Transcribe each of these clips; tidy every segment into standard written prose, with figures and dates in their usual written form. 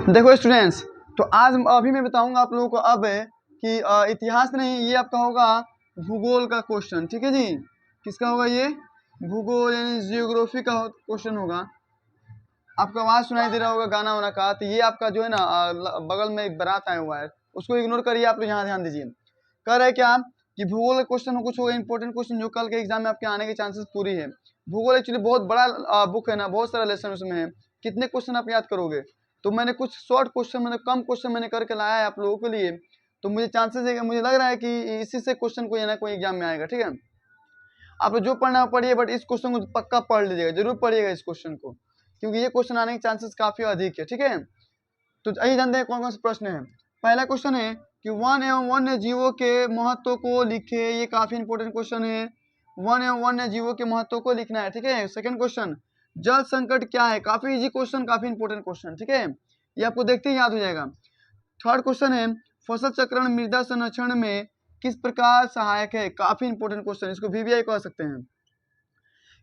देखो स्टूडेंट्स, तो आज अभी मैं बताऊंगा आप लोगों को अब कि इतिहास नहीं, ये आपका होगा भूगोल का क्वेश्चन। ठीक है जी, किसका होगा ये? भूगोल यानी जियोग्राफी का क्वेश्चन होगा। आपको आवाज सुनाई दे रहा होगा गाना वाना का, तो ये आपका जो है ना बगल में एक बारात आया हुआ है, उसको इग्नोर करिए। आप लोग यहाँ ध्यान दीजिए। कह रहे क्या कि भूगोल का क्वेश्चन कुछ होगा इंपॉर्टेंट क्वेश्चन जो कल के एग्जाम में आपके आने के चांसेस पूरी है। भूगोल एक्चुअली बहुत बड़ा बुक है ना, बहुत सारा लेसन उसमें है। कितने क्वेश्चन आप याद करोगे? तो मैंने कुछ शॉर्ट क्वेश्चन, मैंने कम क्वेश्चन मैंने करके लाया है आप लोगों के लिए। तो मुझे चांसेस है, मुझे लग रहा है कि इसी से क्वेश्चन कोई ना कोई एग्जाम में आएगा। ठीक है, आप जो पढ़ना पढ़िए, बट इस क्वेश्चन को पक्का पढ़ लीजिएगा, जरूर पढ़िएगा इस क्वेश्चन को, क्योंकि ये क्वेश्चन आने के चांसेस काफी अधिक है। ठीक है, तो आइए जानते हैं कौन कौन से प्रश्न है। पहला क्वेश्चन है कि वन एवं वन्य जीवों के महत्व को लिखे। ये काफी इंपॉर्टेंट क्वेश्चन है, वन एवं वन्य जीवों के महत्व को लिखना है। ठीक है, सेकंड क्वेश्चन, जल संकट क्या है? काफी इजी क्वेश्चन, काफी इंपॉर्टेंट क्वेश्चन। ठीक है, ये आपको देखते ही याद हो जाएगा। थर्ड क्वेश्चन है फसल चक्रण मृदा संरक्षण में किस प्रकार सहायक है? काफी इंपॉर्टेंट क्वेश्चन, इसको VVI कह सकते हैं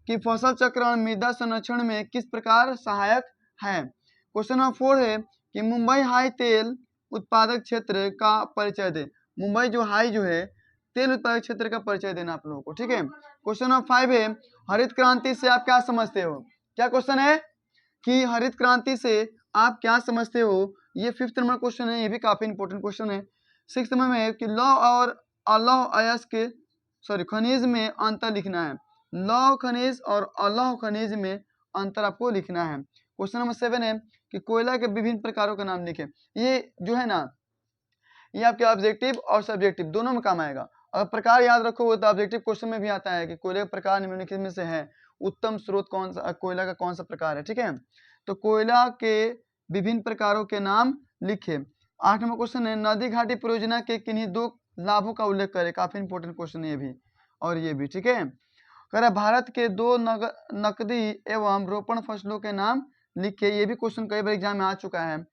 कि फसल चक्रण मृदा संरक्षण में किस प्रकार सहायक है। क्वेश्चन नंबर 4 है कि मुंबई हाई तेल उत्पादक क्षेत्र का परिचय दे। मुंबई जो हाई जो है तेल उत्पादक क्षेत्र का परिचय देना आप लोगों को। ठीक है, क्वेश्चन नंबर 5 है हरित क्रांति से आप क्या समझते हो? क्या क्वेश्चन है कि हरित क्रांति से आप क्या समझते हो? ये 5th नंबर क्वेश्चन है, ये भी काफी इंपॉर्टेंट क्वेश्चन है। 6th नंबर में कि लौ और अलौह अयस्क खनिज में अंतर लिखना है। लौह खनिज और अलौह खनिज में अंतर आपको लिखना है। क्वेश्चन नंबर 7 है कि कोयला के विभिन्न प्रकारों का नाम लिखें। ये जो है ना, ये आपके ऑब्जेक्टिव और सब्जेक्टिव दोनों में काम आएगा। अगर प्रकार याद रखोगे तो ऑब्जेक्टिव क्वेश्चन में भी आता है कि कोयले का प्रकार निम्नलिखित में से है, उत्तम स्रोत कौन सा, कोयला का कौन सा प्रकार है। ठीक है, तो कोयला के विभिन्न प्रकारों के नाम लिखे। 8 नंबर क्वेश्चन है नदी घाटी परियोजना के किन्हीं 2 लाभों का उल्लेख करें। काफी इंपॉर्टेंट क्वेश्चन है ये भी और ये भी। ठीक है, कह रहा भारत के 2 नकदी एवं रोपण फसलों के नाम लिखे। ये भी क्वेश्चन कई बार एग्जाम में आ चुका है।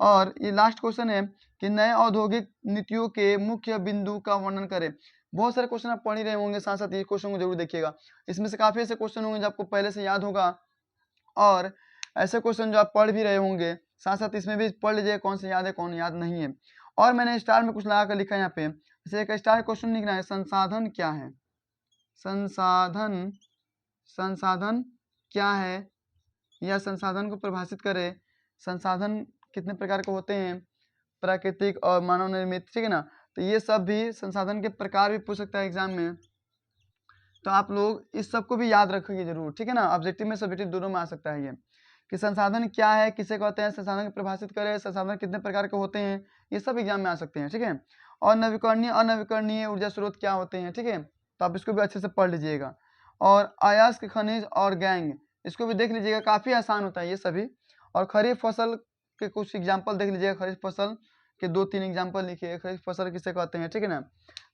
और ये लास्ट क्वेश्चन है कि नए औद्योगिक नीतियों के मुख्य बिंदु का वर्णन करें। बहुत सारे क्वेश्चन आप पढ़ ही रहे होंगे, साथ साथ ये क्वेश्चन को जरूर देखिएगा। इसमें से काफी ऐसे क्वेश्चन होंगे जो आपको पहले से याद होगा, और ऐसे क्वेश्चन जो आप पढ़ भी रहे होंगे, साथ साथ इसमें भी पढ़ लीजिए कौन से याद है कौन याद नहीं है। और मैंने स्टार में कुछ लगा कर लिखा है यहाँ पे, जैसे एक स्टार क्वेश्चन लिखना है, संसाधन क्या है? संसाधन, संसाधन क्या है, या संसाधन को परिभाषित करे। संसाधन कितने प्रकार के होते हैं? प्राकृतिक और मानव निर्मित। ठीक है ना, तो ये सब भी संसाधन के प्रकार भी पूछ सकता है एग्जाम में, तो आप लोग इस सब को भी याद रखोगे जरूर। ठीक है ना, ऑब्जेक्टिव में सब्जेक्टिव दोनों में आ सकता है ये कि संसाधन क्या है, किसे कहते हैं, संसाधन को परिभाषित करें, संसाधन कितने प्रकार के होते हैं, ये सब एग्जाम में आ सकते हैं। ठीक है, और नवीकरणीय अनवीकरणीय ऊर्जा स्रोत क्या होते हैं। ठीक है, तो आप इसको भी अच्छे से पढ़ लीजिएगा। और अयस्क खनिज और गैंग, इसको भी देख लीजिएगा, काफी आसान होता है ये सभी। और खरीफ फसल के कुछ एग्जाम्पल देख लीजिएगा, खरीफ फसल के 2-3 एग्जाम्पल लिखिए, खरीफ फसल किसे कहते हैं। ठीक है ना,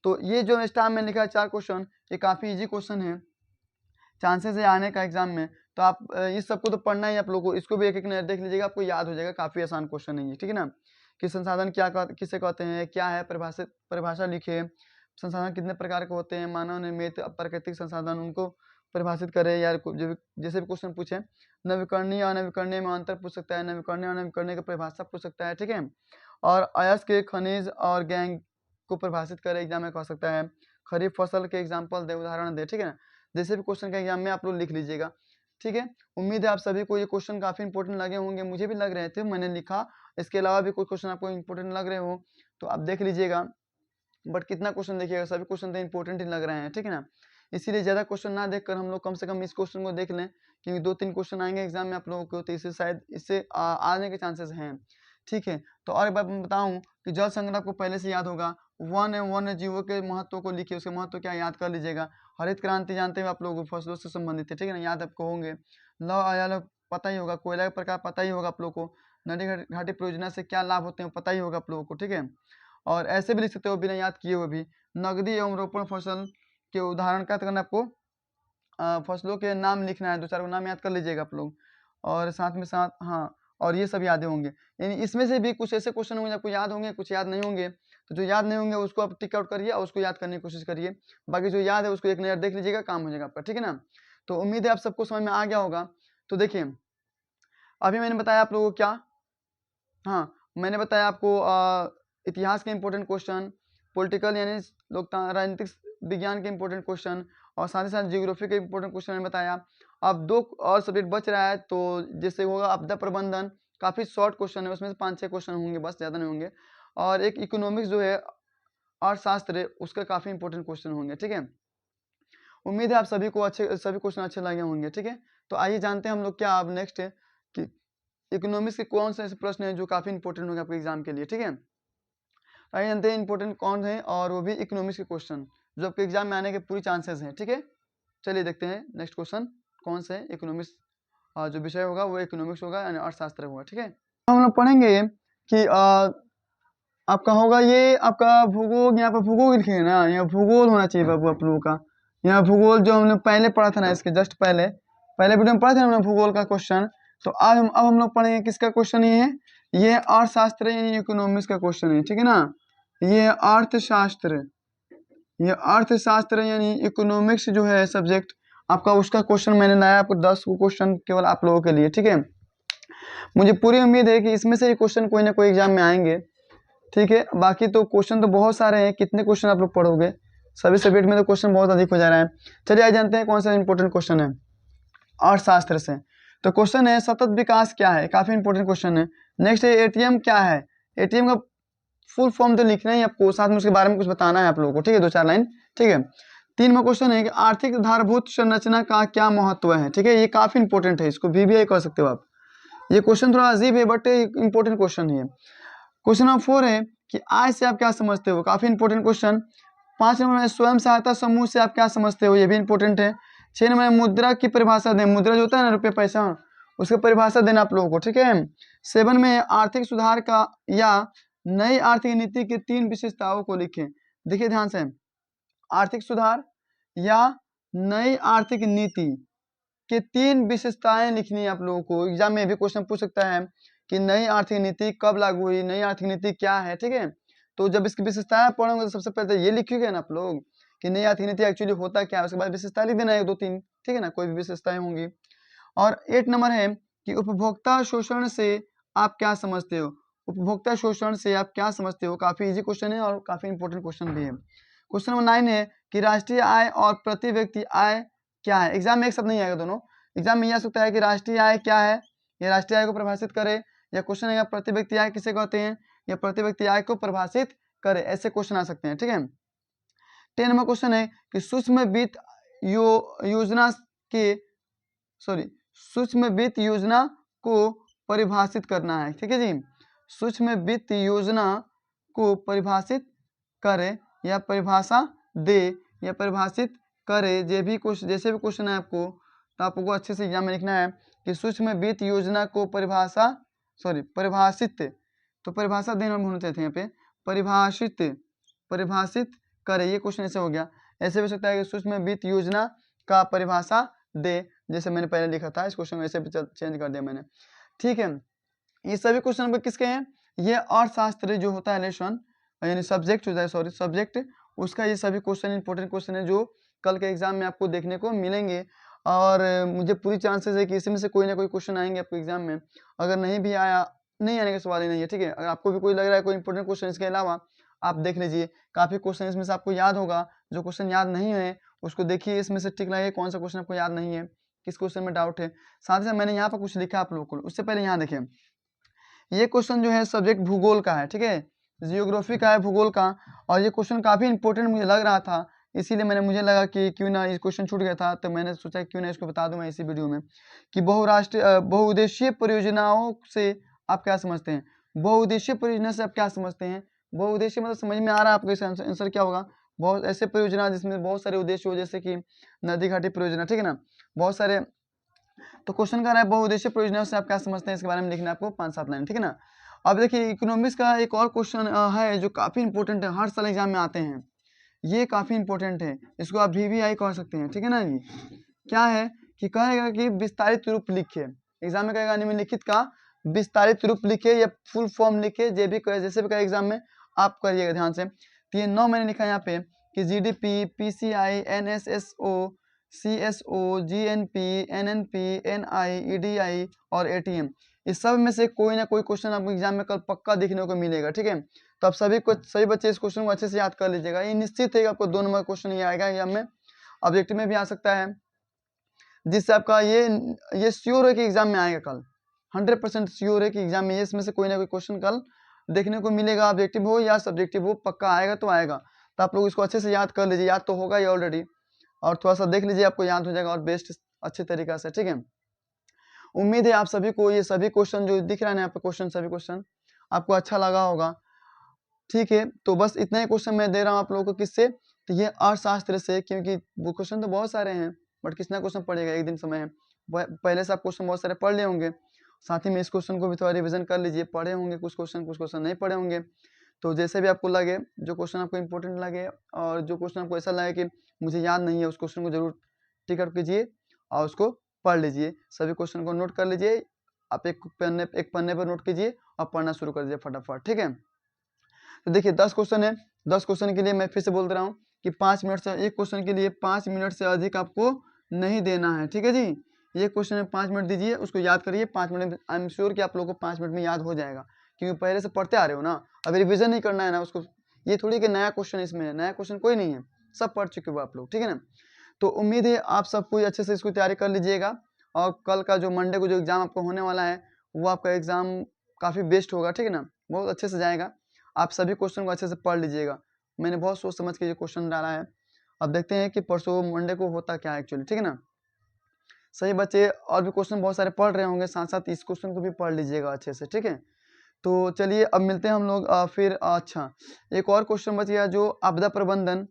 तो ये जो स्टार में लिखा है 4 क्वेश्चन, ये काफी इजी क्वेश्चन है, चांसेस है आने का एग्जाम में। तो आप इस सबको तो पढ़ना ही आप लोगों को, इसको भी एक एक नजर देख लीजिएगा, आपको याद हो जाएगा। काफी आसान क्वेश्चन है ये। ठीक है ना, कि संसाधन क्या किसे कहते हैं, क्या है, परिभाषा लिखे। संसाधन कितने प्रकार के होते हैं, मानव निर्मित, प्राकृतिक संसाधन, उनको परिभाषित करे। या जो जैसे भी क्वेश्चन पूछे, नवीकरणीय अनवीकरणीय में अंतर पूछ सकता है, नवीकरणीय अनवीकरणीय की परिभाषा पूछ सकता है। ठीक है, और अयस्क के खनिज और गैंग को परिभाषित करे एग्जाम में कह सकता है। खरीफ फसल के एग्जाम्पल दे, उदाहरण दे। ठीक है ना, जैसे भी क्वेश्चन का एग्जाम में आप लोग लिख लीजिएगा। ठीक है, उम्मीद है आप सभी को ये क्वेश्चन काफी इंपॉर्टेंट लगे होंगे, मुझे भी लग रहे थे, मैंने लिखा। इसके अलावा भी कोई क्वेश्चन आपको इंपॉर्टेंट लग रहे हो तो आप देख लीजिएगा, बट कितना क्वेश्चन देखिएगा, सभी क्वेश्चन तो इंपॉर्टेंट ही लग रहे हैं। ठीक है ना, इसीलिए ज्यादा क्वेश्चन ना देखकर हम लोग कम से कम इस क्वेश्चन को देख लें, क्योंकि 2-3 क्वेश्चन आएंगे एग्जाम में आप लोगों को, तो इससे शायद इससे आने के चांसेस हैं। ठीक है, तो और एक बात मैं बताऊं कि जल संग्रह आपको पहले से याद होगा। वन्य जीवों के महत्व को लिखिए, उसके महत्व क्या याद कर लीजिएगा। हरित क्रांति जानते हो आप लोग, फसलों से संबंधित है। ठीक है ना, याद आपको होंगे। लौ अयस्क पता ही होगा, कोयला के प्रकार पता ही होगा आप लोग को। नदी घाटी परियोजना से क्या लाभ होते हैं पता ही होगा आप लोगों को। ठीक है, और ऐसे भी लिख सकते हो बिना याद किए हुए भी, नकदी एवं रोपण फसल के उदाहरण का करना आपको, फसलों के नाम लिखना है, 2-4 नाम याद कर लीजिएगा आप लोग। और साथ में साथ हाँ, और ये सब याद होंगे। यानी इसमें से भी कुछ ऐसे क्वेश्चन होंगे आपको याद होंगे, कुछ याद नहीं होंगे। तो जो याद नहीं होंगे उसको आप टिक आउट करिए और उसको याद करने की कोशिश करिए। बाकी जो याद है उसको एक नजर देख लीजिएगा, काम हो जाएगा आपका। ठीक है ना, तो उम्मीद है आप सबको समझ में आ गया होगा। तो देखिए, अभी मैंने बताया आप लोगों को क्या हाँ, मैंने बताया आपको इतिहास के इंपॉर्टेंट क्वेश्चन, पॉलिटिकल यानी राजनीतिक विज्ञान के इंपॉर्टेंट क्वेश्चन और साथ ही साथ जियोग्राफी के इंपॉर्टेंट क्वेश्चन मैंने बताया। अब 2 और सब्जेक्ट बच रहा है, तो जैसे होगा आपदा प्रबंधन, काफ़ी शॉर्ट क्वेश्चन है, उसमें से 5-6 क्वेश्चन होंगे बस, ज़्यादा नहीं होंगे। और एक इकोनॉमिक्स जो है अर्थशास्त्र है, उसका काफ़ी इंपॉर्टेंट क्वेश्चन होंगे, ठीक है। उम्मीद है आप सभी को सभी क्वेश्चन अच्छे लगे होंगे, ठीक है। तो आइए जानते हैं हम लोग क्या अब नेक्स्ट है कि इकोनॉमिक्स के कौन से ऐसे प्रश्न हैं जो काफ़ी इंपॉर्टेंट होंगे आपके एग्जाम के लिए, ठीक है। आइए जानते हैं इंपॉर्टेंट कौन है, और वो भी इकोनॉमिक्स के क्वेश्चन जो आपके एग्जाम में आने के पूरी चांसेस हैं, ठीक है। चलिए देखते हैं नेक्स्ट क्वेश्चन कौन से है। इकोनॉमिक्स जो विषय होगा वो इकोनॉमिक्स होगा यानी अर्थशास्त्र होगा, ठीक है। हम लोग पढ़ेंगे कि आपका होगा ये आपका भूगोल, यहाँ पर भूगोल लिखेंगे ना, यहाँ भूगोल होना चाहिए बाबू आप लोगों का। यहाँ भूगोल जो हमने पहले पढ़ा था ना, इसके जस्ट पहले वीडियो में पढ़ा था हमने भूगोल का क्वेश्चन। तो अब हम लोग पढ़ेंगे किसका क्वेश्चन ये है, ये अर्थशास्त्र यानी इकोनॉमिक्स का क्वेश्चन है, ठीक है ना। ये अर्थशास्त्र यानी इकोनॉमिक्स जो है सब्जेक्ट आपका, उसका क्वेश्चन मैंने लाया आपको 10 क्वेश्चन केवल आप लोगों के लिए, ठीक है। मुझे पूरी उम्मीद है कि इसमें से ये क्वेश्चन कोई ना कोई एग्जाम में आएंगे, ठीक है। बाकी तो क्वेश्चन तो बहुत सारे हैं, कितने क्वेश्चन आप लोग पढ़ोगे, सभी सब्जेक्ट में तो क्वेश्चन बहुत अधिक हो जा रहा है। चलिए आज जानते हैं कौन सा इंपॉर्टेंट क्वेश्चन है अर्थशास्त्र से। तो क्वेश्चन है सतत विकास क्या है, काफी इंपॉर्टेंट क्वेश्चन है। नेक्स्ट है एटीएम क्या है, एटीएम का फुल फॉर्म तो लिखना ही आपको, साथ में उसके बारे में कुछ बताना है आप लोगों को, ठीक है, 2-4 लाइन, ठीक है। 3वां क्वेश्चन है कि आर्थिक आधारभूत संरचना का क्या महत्व है, ठीक है। ये काफी इंपॉर्टेंट है, इसको VBI कर सकते हो आप। ये क्वेश्चन थोड़ा अजीब है बट इंपॉर्टेंट क्वेश्चन है। क्वेश्चन नंबर 4 है कि आय से आप क्या समझते हो, काफी इंपॉर्टेंट क्वेश्चन। 5 नंबर में स्वयं सहायता समूह से आप क्या समझते हो, ये भी इंपॉर्टेंट है। 6 नंबर में मुद्रा की परिभाषा दें, मुद्रा जो होता है ना रुपये पैसा, उसकी परिभाषा देना आप लोगों को, ठीक है। 7 में आर्थिक सुधार का या नई आर्थिक नीति की 3 विशेषताओं को लिखें। देखिए ध्यान से, आर्थिक सुधार या नई आर्थिक नीति के 3 विशेषताएं लिखनी है आप लोगों को। एग्जाम में भी क्वेश्चन पूछ सकता है कि नई आर्थिक नीति कब लागू हुई, नई आर्थिक नीति क्या है, ठीक है। तो जब इसकी विशेषताएं पढ़ोगे तो सबसे पहले ये लिखिएगा ना आप लोग कि नई आर्थिक नीति एक्चुअली होता क्या है, उसके बाद विशेषता लिख देना है 1-2-3, ठीक है ना, कोई भी विशेषताएं होंगी। और 8 नंबर है कि उपभोक्ता शोषण से आप क्या समझते हो, उपभोक्ता शोषण से आप क्या समझते हो, काफी इजी क्वेश्चन है और काफी इंपॉर्टेंट क्वेश्चन भी है। क्वेश्चन नंबर 9 है कि राष्ट्रीय आय और प्रति व्यक्ति आय क्या है। एग्जाम में एक शब्द नहीं आएगा दोनों, एग्जाम में यह सकता है कि राष्ट्रीय आय क्या है, या राष्ट्रीय आय को परिभाषित करे, या क्वेश्चन है प्रति व्यक्ति आय किसे कहते हैं, या प्रति व्यक्ति आय को परिभाषित करे, ऐसे क्वेश्चन आ सकते हैं, ठीक है। 10 नंबर क्वेश्चन है कि सूक्ष्म वित्त योजना के सूक्ष्म वित्त योजना को परिभाषित करना है, ठीक है जी। सूक्ष्म वित्त योजना को परिभाषित करे या परिभाषा दे या परिभाषित करे, जैसे भी क्वेश्चन है आपको, तो आपको अच्छे से एग्जाम में लिखना है कि सूक्ष्म वित्त योजना को परिभाषित, तो परिभाषा देना होना चाहिए यहाँ पे, परिभाषित करे, ये क्वेश्चन ऐसे हो गया। ऐसे हो सकता है कि सूक्ष्म वित्त योजना का परिभाषा दे, जैसे मैंने पहले लिखा था, इस क्वेश्चन को ऐसे भी चेंज कर दिया मैंने, ठीक है। ये सभी क्वेश्चन किसके हैं, ये अर्थशास्त्र जो होता है लेसन यानी सब्जेक्ट होता है, सब्जेक्ट, उसका ये सभी क्वेश्चन इंपॉर्टेंट क्वेश्चन है जो कल के एग्जाम में आपको देखने को मिलेंगे। और मुझे पूरी चांसेस है कि इसमें से कोई ना कोई क्वेश्चन आएंगे आपको एग्जाम में, अगर नहीं भी आया, नहीं आने का सवाल ही नहीं है, ठीक है। अगर आपको भी कोई लग रहा है कोई इंपॉर्टेंट क्वेश्चन इसके अलावा, आप देख लीजिए, काफी क्वेश्चन इसमें से आपको याद होगा। जो क्वेश्चन याद नहीं है उसको देखिए, इसमें से टिक लगे कौन सा क्वेश्चन आपको याद नहीं है, किस क्वेश्चन में डाउट है। साथ ही साथ मैंने यहाँ पर कुछ लिखा आप लोगों को, उससे पहले यहाँ देखें, ये क्वेश्चन जो है सब्जेक्ट भूगोल का है, ठीक है, जियोग्राफी का है, भूगोल का। और ये क्वेश्चन काफी इंपॉर्टेंट मुझे लग रहा था, इसीलिए मुझे लगा कि क्यों ना ये क्वेश्चन छूट गया था, तो मैंने सोचा क्यों ना इसको बता दूं मैं इसी वीडियो में कि बहुउद्देशीय परियोजनाओं से आप क्या समझते हैं, बहुउद्देशीय परियोजना से आप क्या समझते हैं। बहुउद्देशीय मतलब समझ में आ रहा है आपको, इसका आंसर क्या होगा, बहुत ऐसे परियोजना जिसमें बहुत सारे उद्देश्य हो, जैसे कि नदी घाटी परियोजना, ठीक है ना, बहुत सारे। तो क्वेश्चन कर रहा है बहुउद्देशीय परियोजनाओं से आप क्या समझते हैं, इसके बारे में लिखना है आपको 5-7 लाइन, ठीक है ना। अब देखिए इकोनॉमिक्स का एक और क्वेश्चन है जो काफी इंपॉर्टेंट है, हर साल एग्जाम में आते हैं, ये काफी इंपॉर्टेंट है, इसको आप VBI कर सकते हैं, ठीक है ना जी। क्या है कि कहेगा कि विस्तारित रूप लिखिए, एग्जाम में कहेगा निम्नलिखित का विस्तारित रूप लिखिए या फुल फॉर्म लिखिए, जैसे भी कहे एग्जाम में आप करिएगा ध्यान से। तो ये 9 मैंने लिखा है यहाँ पे कि GDP, PCI, NSSO, CSO, GNP, NNP, NI, EDI और ATM, इस सब में से कोई ना कोई क्वेश्चन आपको एग्जाम में कल पक्का देखने को मिलेगा, ठीक है। तो आप सभी बच्चे इस क्वेश्चन को अच्छे से याद कर लीजिएगा। ये निश्चित है कि आपको 2 नंबर क्वेश्चन ये आएगा एग्जाम में, ऑब्जेक्टिव में भी आ सकता है, जिससे आपका ये श्योर है कि एग्जाम में आएगा कल, 100% श्योर है कि एग्जाम में इसमें से कोई ना कोई क्वेश्चन कल देखने को मिलेगा, ऑब्जेक्टिव हो या सब्जेक्टिव हो, पक्का आएगा तो आएगा। तो आप लोग इसको अच्छे से याद कर लीजिए, याद तो होगा ही ऑलरेडी, और थोड़ा सा देख लीजिए, आपको याद हो जाएगा और बेस्ट अच्छे तरीका से, ठीक है। उम्मीद है आप सभी को ये सभी क्वेश्चन जो दिख रहा है ना यहाँ पे क्वेश्चन, सभी क्वेश्चन आपको अच्छा लगा होगा, ठीक है। तो बस इतना ही क्वेश्चन मैं दे रहा हूँ आप लोगों को, किससे, तो ये अर्थशास्त्र से, क्योंकि वो क्वेश्चन तो बहुत सारे हैं, बट कितना क्वेश्चन पढ़ेगा, एक दिन समय है, पहले से आप क्वेश्चन बहुत सारे पढ़ लिए होंगे, साथ ही में इस क्वेश्चन को भी थोड़ा रिविजन कर लीजिए, पढ़े होंगे कुछ क्वेश्चन नहीं पढ़े होंगे। तो जैसे भी आपको लगे, जो क्वेश्चन आपको इंपॉर्टेंट लगे और जो क्वेश्चन आपको ऐसा लगे कि मुझे याद नहीं है, उस क्वेश्चन को जरूर टिक आउट कीजिए और उसको पढ़ लीजिए, सभी क्वेश्चन को नोट कर लीजिए, आप एक पन्ने पर नोट कीजिए और पढ़ना शुरू कर दीजिए फटाफट, ठीक है। तो देखिए 10 क्वेश्चन है, 10 क्वेश्चन के लिए मैं फिर से बोल रहा हूँ कि 5 मिनट से, एक क्वेश्चन के लिए 5 मिनट से अधिक आपको नहीं देना है, ठीक है जी। ये क्वेश्चन में 5 मिनट दीजिए, उसको याद करिए 5 मिनट में, आई एम श्योर कि आप लोगों को 5 मिनट में याद हो जाएगा, क्योंकि पहले से पढ़ते आ रहे हो ना, अभी रिविजन नहीं करना है ना उसको, ये थोड़ी कि नया क्वेश्चन इसमें है, नया क्वेश्चन कोई नहीं है, सब पढ़ चुके हो आप लोग, ठीक है ना। तो उम्मीद है आप सब कोई अच्छे से इसको तैयारी कर लीजिएगा, और कल का जो मंडे को जो एग्जाम आपको होने वाला है, वो आपका एग्जाम काफ़ी बेस्ट होगा, ठीक है ना, बहुत अच्छे से जाएगा। आप सभी क्वेश्चन को अच्छे से पढ़ लीजिएगा, मैंने बहुत सोच समझ के ये क्वेश्चन डाला है। अब देखते हैं कि परसों मंडे को होता क्या है एक्चुअली, ठीक है ना। सही बच्चे और भी क्वेश्चन बहुत सारे पढ़ रहे होंगे, साथ साथ इस क्वेश्चन को भी पढ़ लीजिएगा अच्छे से, ठीक है। तो चलिए अब मिलते हैं हम लोग फिर। अच्छा, एक और क्वेश्चन बच गया, जो आपदा प्रबंधन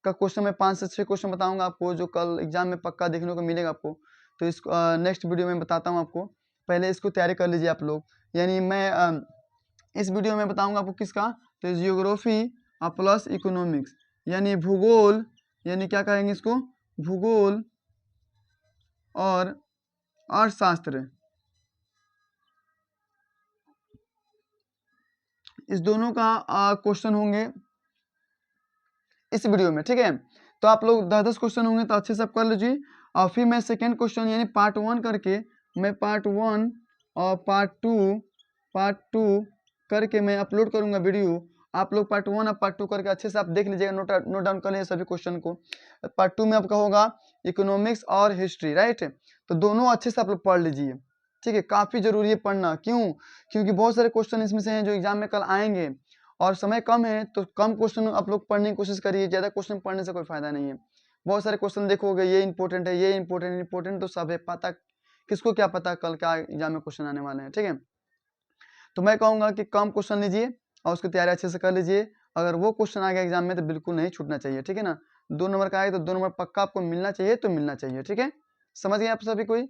का क्वेश्चन, मैं 5 से 6 क्वेश्चन बताऊंगा आपको, जो कल एग्जाम में पक्का देखने को मिलेगा आपको। तो इस नेक्स्ट वीडियो में बताता हूँ आपको, पहले इसको तैयारी कर लीजिए आप लोग। यानी मैं इस वीडियो में बताऊंगा आपको किसका, तो जियोग्राफी प्लस इकोनॉमिक्स, यानी भूगोल, यानी क्या कहेंगे इसको, भूगोल और अर्थशास्त्र, इस दोनों का क्वेश्चन होंगे इस वीडियो में, ठीक है। तो आप लोग 10-10 क्वेश्चन होंगे, तो अच्छे से आप कर लीजिए। और फिर मैं सेकेंड क्वेश्चन यानी पार्ट 1 करके, मैं पार्ट 1 और पार्ट टू करके मैं अपलोड करूंगा वीडियो। आप लोग पार्ट 1 और पार्ट 2 करके अच्छे से आप देख लीजिएगा, नोट डाउन कर लीजिए सभी क्वेश्चन को। पार्ट 2 में आपका होगा इकोनॉमिक्स और हिस्ट्री, राइट। तो दोनों अच्छे से आप लोग पढ़ लीजिए, ठीक है, काफ़ी जरूरी है पढ़ना। क्यों? क्योंकि बहुत सारे क्वेश्चन इसमें से हैं जो एग्जाम में कल आएंगे, और समय कम है, तो कम क्वेश्चन आप लोग पढ़ने की कोशिश करिए, ज़्यादा क्वेश्चन पढ़ने से कोई फायदा नहीं है। बहुत सारे क्वेश्चन देखोगे, ये इंपॉर्टेंट है, ये इंपॉर्टेंट तो सब है, पता किसको क्या पता कल क्या एग्जाम में क्वेश्चन आने वाले हैं, ठीक है। तो मैं कहूँगा कि कम क्वेश्चन लीजिए और उसकी तैयारी अच्छे से कर लीजिए। अगर वो क्वेश्चन आ गया एग्जाम में तो बिल्कुल नहीं छूटना चाहिए, ठीक है ना। 2 नंबर का आए तो 2 नंबर पक्का आपको मिलना चाहिए, तो मिलना चाहिए, ठीक है। समझ गए आप सभी कोई?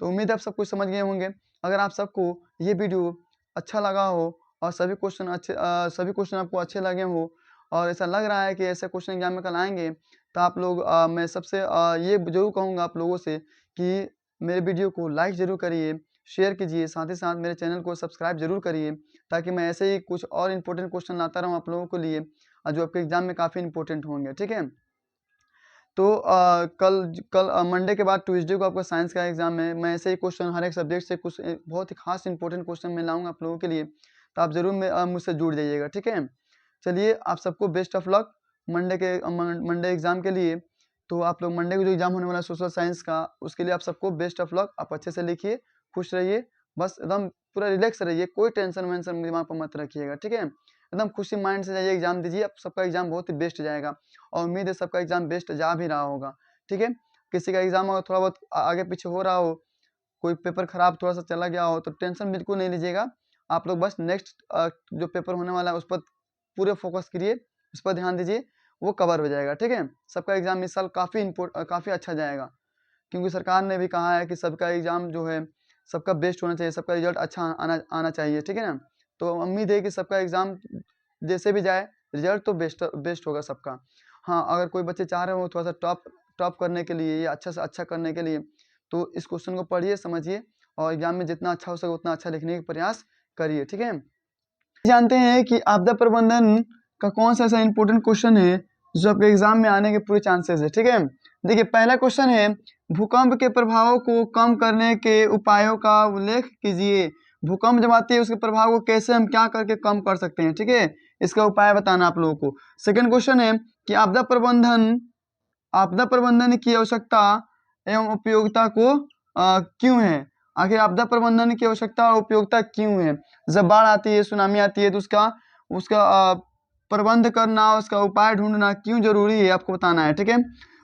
तो उम्मीद है आप सब कुछ समझ गए होंगे। अगर आप सबको ये वीडियो अच्छा लगा हो और सभी क्वेश्चन आपको अच्छे लगे हो, और ऐसा लग रहा है कि ऐसे क्वेश्चन एग्जाम में कल आएंगे, तो आप लोग मैं सबसे ये जरूर कहूँगा आप लोगों से कि मेरे वीडियो को लाइक ज़रूर करिए, शेयर कीजिए, साथ ही साथ मेरे चैनल को सब्सक्राइब जरूर करिए, ताकि मैं ऐसे ही कुछ और इम्पोर्टेंट क्वेश्चन लाता रहूँ आप लोगों के लिए, जो आपके एग्जाम में काफ़ी इंपॉर्टेंट होंगे, ठीक है। तो कल मंडे के बाद ट्यूसडे को आपका साइंस का एग्जाम है। मैं ऐसे ही क्वेश्चन हर एक सब्जेक्ट से कुछ बहुत ही खास इंपॉर्टेंट क्वेश्चन मैं लाऊंगा आप लोगों के लिए, तो आप जरूर मुझसे जुड़ जाइएगा, ठीक है। चलिए, आप सबको best of luck Monday exam के लिए। तो आप लोग मंडे को जो एग्जाम होने वाला है सोशल साइंस का, उसके लिए आप सबको बेस्ट ऑफ लक। आप अच्छे से लिखिए, खुश रहिए, बस एकदम पूरा रिलैक्स रहिए, कोई टेंशन वेंशन दिमाग पर मत रखिएगा, ठीक है। एकदम खुशी माइंड से जाइए, एग्जाम दीजिए, आप सबका एग्जाम बहुत ही बेस्ट जाएगा, और उम्मीद है सबका एग्जाम बेस्ट जा भी रहा होगा, ठीक है। किसी का एग्जाम अगर थोड़ा बहुत आगे पीछे हो रहा हो, कोई पेपर खराब थोड़ा सा चला गया हो, तो टेंशन बिल्कुल नहीं लीजिएगा। आप लोग बस नेक्स्ट जो पेपर होने वाला है उस पर पूरे फोकस करिए, उस पर ध्यान दीजिए, वो कवर हो जाएगा, ठीक है। सबका एग्जाम इस साल काफ़ी अच्छा जाएगा, क्योंकि सरकार ने भी कहा है कि सबका एग्जाम जो है सबका बेस्ट होना चाहिए, सबका रिजल्ट अच्छा आना चाहिए, ठीक है ना। तो उम्मीद है कि सबका एग्जाम जैसे भी जाए, रिजल्ट तो बेस्ट होगा सबका। हाँ, अगर कोई बच्चे चाह रहे हो थोड़ा सा टॉप करने के लिए या अच्छा से अच्छा करने के लिए, तो इस क्वेश्चन को पढ़िए, समझिए, और एग्जाम में जितना अच्छा हो सके उतना अच्छा लिखने का प्रयास करिए, ठीक है। जानते हैं कि आपदा प्रबंधन का कौन सा ऐसा इंपॉर्टेंट क्वेश्चन है जो आपके एग्जाम में आने के पूरे चांसेस है, ठीक है। देखिए पहला क्वेश्चन है, भूकंप के प्रभावों को कम करने के उपायों का उल्लेख कीजिए। भूकंप जब आती है उसके प्रभाव को कैसे हम क्या करके कम कर सकते हैं, ठीक है, इसका उपाय बताना आप लोगों को। सेकंड क्वेश्चन है कि आपदा प्रबंधन की आवश्यकता एवं उपयोगिता को क्यों है। आखिर आपदा प्रबंधन की आवश्यकता और उपयोगिता क्यों है। जब बाढ़ आती है, सुनामी आती है तो उसका प्रबंध करना, उसका उपाय ढूंढना क्यों जरूरी है, आपको बताना है, ठीक है।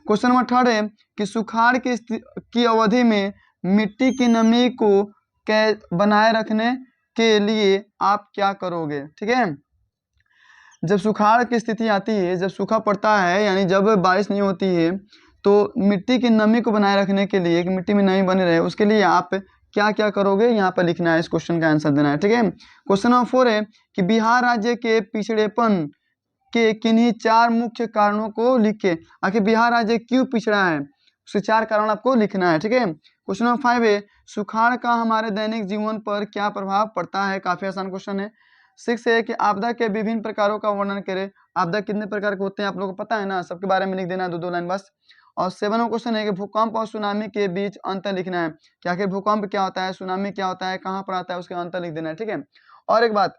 क्वेश्चन नंबर थर्ड है कि सुखाड़ की अवधि में मिट्टी की नमी को बनाए रखने के लिए आप क्या करोगे, ठीक है। जब सुखाड़ की स्थिति आती है, जब सूखा पड़ता है, यानी जब बारिश नहीं होती है, तो मिट्टी की नमी को बनाए रखने के लिए, कि मिट्टी में नमी बनी रहे, उसके लिए आप क्या क्या करोगे, यहाँ पर लिखना है, इस क्वेश्चन का आंसर देना है, ठीक है। क्वेश्चन नंबर 4 है कि बिहार राज्य के पिछड़ेपन के किन्हीं 4 मुख्य कारणों को लिखे। आखिर बिहार राज्य क्यों पिछड़ा है, उसके 4 कारण आपको लिखना है, ठीक है। क्वेश्चन नंबर 5 है सुखाड़ का हमारे दैनिक जीवन पर क्या प्रभाव पड़ता है। काफी आसान क्वेश्चन है। 6 है कि आपदा के विभिन्न प्रकारों का वर्णन करें। आपदा कितने प्रकार के होते हैं आप लोगों को पता है ना, सबके बारे में लिख देना, 2-2 लाइन बस। और 7वां क्वेश्चन है कि भूकंप और सुनामी के बीच अंतर लिखना है, कि आखिर भूकंप क्या होता है, सुनामी क्या होता है, कहाँ पर आता है, उसके अंतर लिख देना है, ठीक है। और एक बात,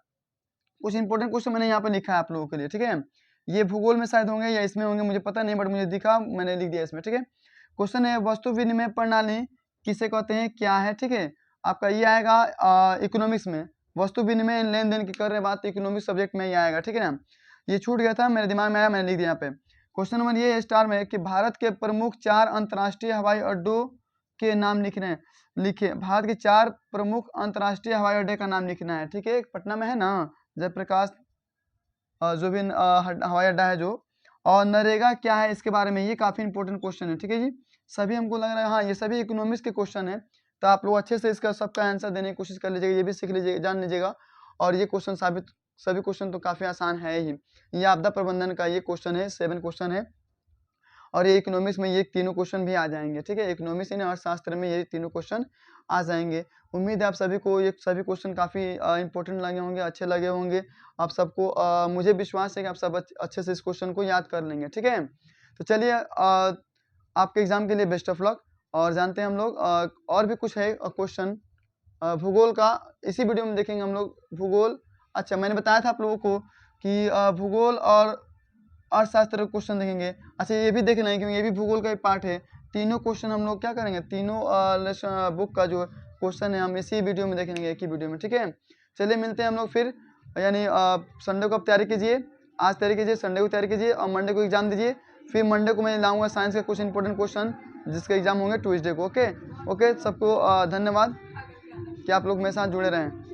कुछ इंपॉर्टेंट क्वेश्चन मैंने यहाँ पर लिखा है आप लोगों के लिए, ठीक है। ये भूगोल में शायद होंगे या इसमें होंगे, मुझे पता नहीं, बट मुझे दिखा, मैंने लिख दिया इसमें, ठीक है। क्वेश्चन है वस्तु विनिमय प्रणाली किसे कहते हैं, क्या है, ठीक है। आपका ये आएगा इकोनॉमिक्स में, वस्तु विनिमय लेन देन की कर रहे बात, इकोनॉमिक्स सब्जेक्ट में ये आएगा, ठीक है ना। ये छूट गया था, मेरे दिमाग में आया, मैंने लिख दिया यहाँ पे। क्वेश्चन नंबर ये स्टार में कि भारत के प्रमुख 4 अंतर्राष्ट्रीय हवाई अड्डों के नाम लिखने लिखे। भारत के 4 प्रमुख अंतर्राष्ट्रीय हवाई अड्डे का नाम लिखना है, ठीक है। एक पटना में है ना, जयप्रकाश जो भी हवाई अड्डा है जो, और नरेगा क्या है इसके बारे में, ये काफी इंपॉर्टेंट क्वेश्चन है, ठीक है जी। सभी हमको लग रहा है, हाँ ये सभी इकोनॉमिक्स के क्वेश्चन है, तो आप लोग अच्छे से इसका सबका आंसर देने की कोशिश कर लीजिएगा, ये भी सीख लीजिएगा, जान लीजिएगा। और ये क्वेश्चन सभी क्वेश्चन तो काफी आसान है ही। ये आपदा प्रबंधन का ये क्वेश्चन है, 7 क्वेश्चन है, और ये इकोनॉमिक्स में ये तीनों क्वेश्चन भी आ जाएंगे, ठीक है। इकोनॉमिक्स यानी अर्थशास्त्र में ये तीनों क्वेश्चन आ जाएंगे। उम्मीद है आप सभी को ये सभी क्वेश्चन काफ़ी इंपॉर्टेंट लगे होंगे, अच्छे लगे होंगे आप सबको। मुझे विश्वास है कि आप सब अच्छे से इस क्वेश्चन को याद कर लेंगे, ठीक है। तो चलिए आपके एग्जाम के लिए बेस्ट ऑफ लक। और जानते हैं हम लोग और भी कुछ है क्वेश्चन भूगोल का, इसी वीडियो में देखेंगे हम लोग भूगोल। अच्छा, मैंने बताया था आप लोगों को कि भूगोल और अर्थशास्त्र क्वेश्चन देखेंगे। अच्छा, ये भी देखना है क्योंकि ये भी भूगोल का एक पार्ट है। तीनों क्वेश्चन हम लोग क्या करेंगे, तीनों बुक का जो क्वेश्चन है हम इसी वीडियो में देखेंगे, एक ही वीडियो में, ठीक है। चलिए मिलते हैं हम लोग फिर, यानी संडे को आप तैयारी कीजिए, आज तैयारी कीजिए, संडे को तैयारी कीजिए, और मंडे को एग्जाम दीजिए। फिर मंडे को मैं लाऊंगा साइंस का कुछ इंपॉर्टेंट क्वेश्चन, जिसके एग्जाम होंगे ट्यूसडे को। ओके सबको धन्यवाद कि आप लोग मेरे साथ जुड़े रहें।